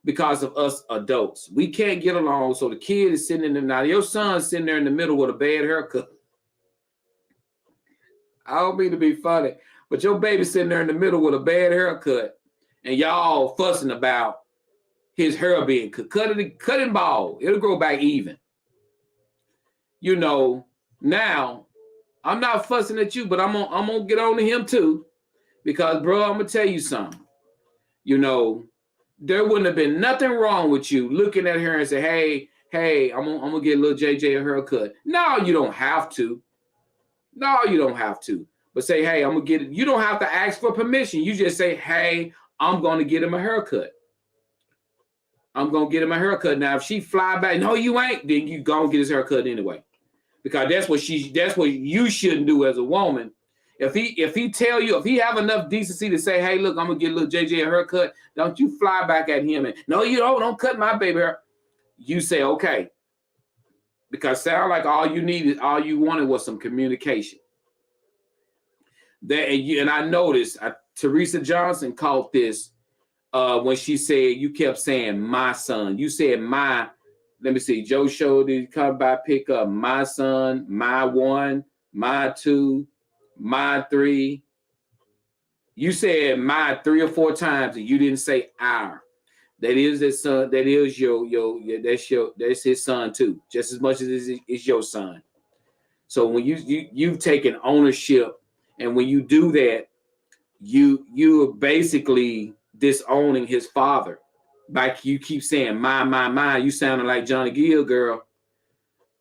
because of us adults. We can't get along, so the kid is sitting in there. Now your son's sitting there in the middle with a bad haircut. I don't mean to be funny, but your baby's sitting there in the middle with a bad haircut, and y'all fussing about his hair being cut and bald. It'll grow back even. Now I'm not fussing at you, but I'm gonna get on to him too. Because, bro, I'm going to tell you something. There wouldn't have been nothing wrong with you looking at her and say, hey, I'm going to get little JJ a haircut. No, you don't have to. But say, hey, I'm going to get it. You don't have to ask for permission. You just say, hey, I'm going to get him a haircut. I'm going to get him a haircut. Now, if she fly back, no, you ain't, then you go and get his haircut anyway. Because that's what you shouldn't do as a woman. If he tell you, if he have enough decency to say, hey, look, I'm going to get a little JJ a haircut, don't you fly back at him and, no, you don't cut my baby hair. You say, okay. Because sound like all you wanted was some communication. And I noticed Teresa Johnson caught this when she said you kept saying my son. You said my. Let me see. Joe showed you come by pick up my son, my one, my two, my three. You said my 3 or 4 times, and you didn't say our. That is his son. That is that's his son too, just as much as it's your son. So when you've taken ownership, and when you do that, you're basically disowning his father. Like you keep saying my, you sounding like Johnny Gill, girl.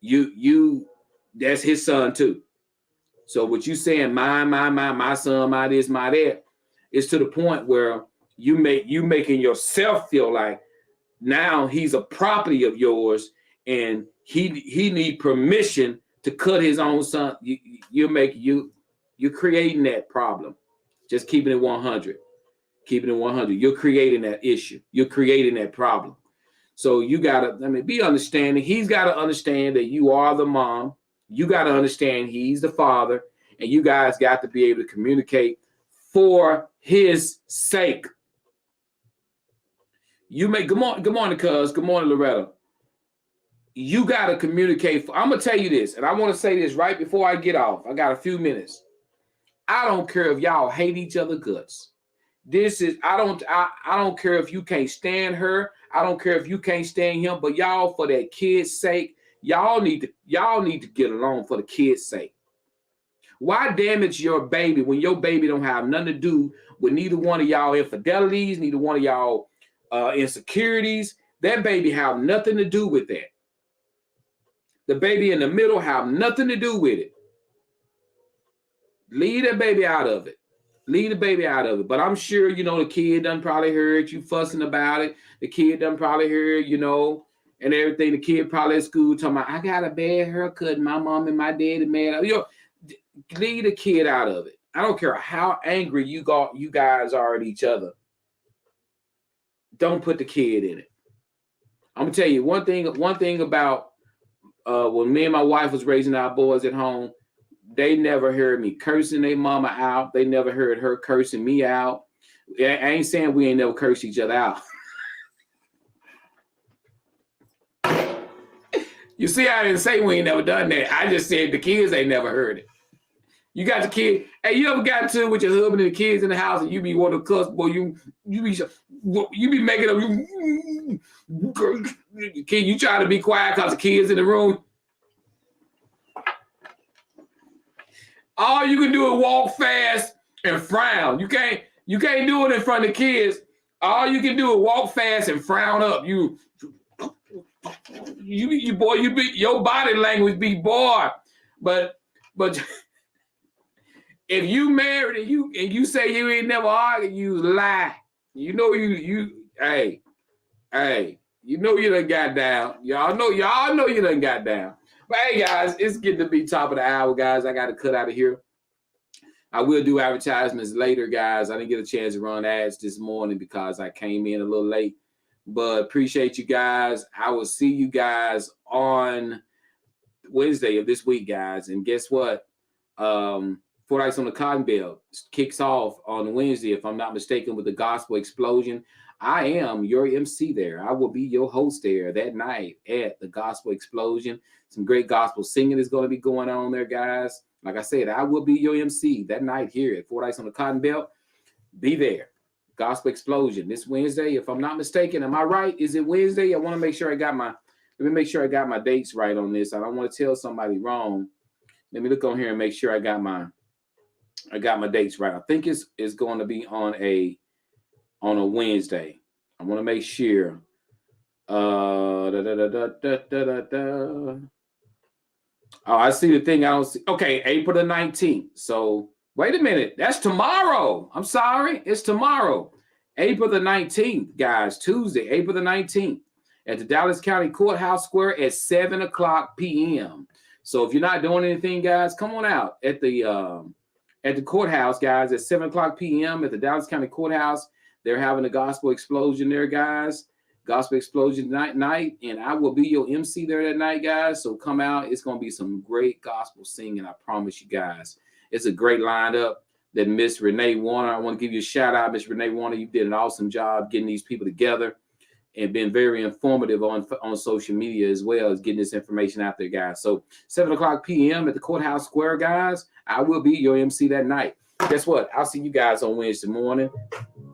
You that's his son too. So what you saying my son, my this, my that, is to the point where you making yourself feel like now he's a property of yours and he need permission to cut his own son. You're creating that problem. Just keeping it 100. Keeping it 100. You're creating that issue. You're creating that problem. So you gotta, be understanding. He's gotta understand that you are the mom. You gotta understand he's the father, and you guys got to be able to communicate for his sake. Good morning, cuz. Good morning, Loretta. You gotta communicate. I'm gonna tell you this, and I want to say this right before I get off. I got a few minutes. I don't care if y'all hate each other guts. I don't care if you can't stand her. I don't care if you can't stand him, but y'all, for that kid's sake, y'all need to get along for the kid's sake. Why damage your baby when your baby don't have nothing to do with neither one of y'all infidelities, neither one of y'all insecurities? That baby have nothing to do with that. The baby in the middle have nothing to do with it. Leave that baby out of it. Leave the baby out of it. But I'm sure, the kid done probably heard you fussing about it. The kid done probably heard, and everything. The kid probably at school talking about, I got a bad haircut. My mom and my daddy mad. Leave the kid out of it. I don't care how angry you guys are at each other. Don't put the kid in it. I'm gonna tell you one thing about when me and my wife was raising our boys at home. They never heard me cursing their mama out. They never heard her cursing me out. I ain't saying we ain't never cursed each other out. You see, I didn't say we ain't never done that. I just said the kids ain't never heard it. You got the kid. Hey, you ever got to with your husband and the kids in the house and you be wanting to cuss, boy, you be making up. You try to be quiet because the kids in the room. All you can do is walk fast and frown. You can't do it in front of the kids. All you can do is walk fast and frown up. Your body language be bored. But if you married and you say you ain't never argued, you lie. You done got down. Y'all know you done got down. But hey, guys, it's getting to be top of the hour, guys. I got to cut out of here. I will do advertisements later, guys. I didn't get a chance to run ads this morning because I came in a little late. But appreciate you guys. I will see you guys on Wednesday of this week, guys. And guess what? Fordyce on the Cotton Belt kicks off on Wednesday, if I'm not mistaken, with the Gospel Explosion. I am your MC there. I will be your host there that night at the Gospel Explosion. Some great gospel singing is going to be going on there, guys. Like I said, I will be your MC that night here at Fordyce on the Cotton Belt. Be there. Gospel Explosion this Wednesday, if I'm not mistaken. Am I right? Is it Wednesday? I want to make sure I got my dates right on this. I don't want to tell somebody wrong. Let me look on here and make sure I got my dates right. I think it's going to be on a Wednesday. I want to make sure. Oh, I see the thing. I don't see. Okay, April the 19th. So wait a minute. That's tomorrow. I'm sorry. It's tomorrow. April the 19th, guys, Tuesday, April the 19th, at the Dallas County Courthouse Square at 7 o'clock p.m. So if you're not doing anything, guys, come on out at the courthouse, guys, at 7 o'clock p.m. at the Dallas County Courthouse. They're having a gospel explosion there, guys. Gospel explosion night, and I will be your MC there that night, guys. So come out. It's going to be some great gospel singing, I promise you guys. It's a great lineup that Miss Renee Warner. I want to give you a shout out, Miss Renee Warner. You did an awesome job getting these people together and been very informative on social media as well as getting this information out there, guys. So 7 o'clock p.m. at the Courthouse Square, guys. I will be your MC that night. Guess what? I'll see you guys on Wednesday morning,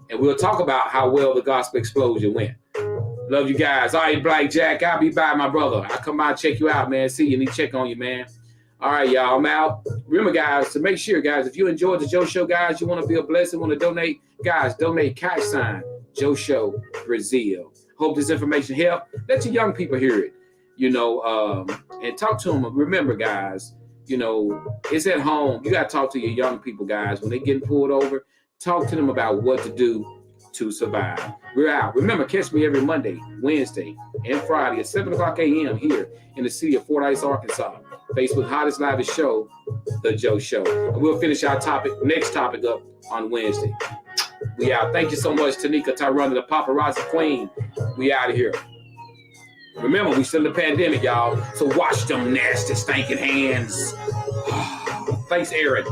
and we'll talk about how well the gospel explosion went. Love you guys. All right, Black Jack, I'll be by, my brother. I'll come by and check you out, man. See you. Need to check on you, man. All right, y'all. I'm out. Remember, guys, to make sure, guys, if you enjoyed the Joe Show, guys, you want to be a blessing, want to donate, guys, donate cash sign Joe Show Brazil. Hope this information helped. Let your young people hear it, and talk to them. Remember, guys, it's at home. You got to talk to your young people, guys. When they're getting pulled over, talk to them about what to do to survive. We're out. Remember, catch me every Monday, Wednesday, and Friday at 7 o'clock a.m. here in the city of Fordyce, Arkansas. Facebook hottest live show, The Joe Show. And we'll finish our next topic up on Wednesday. We out. Thank you so much, Tanika Tyrone, the paparazzi queen. We out of here. Remember, we still in the pandemic, y'all. So wash them nasty, stinking hands. Thanks, Aaron.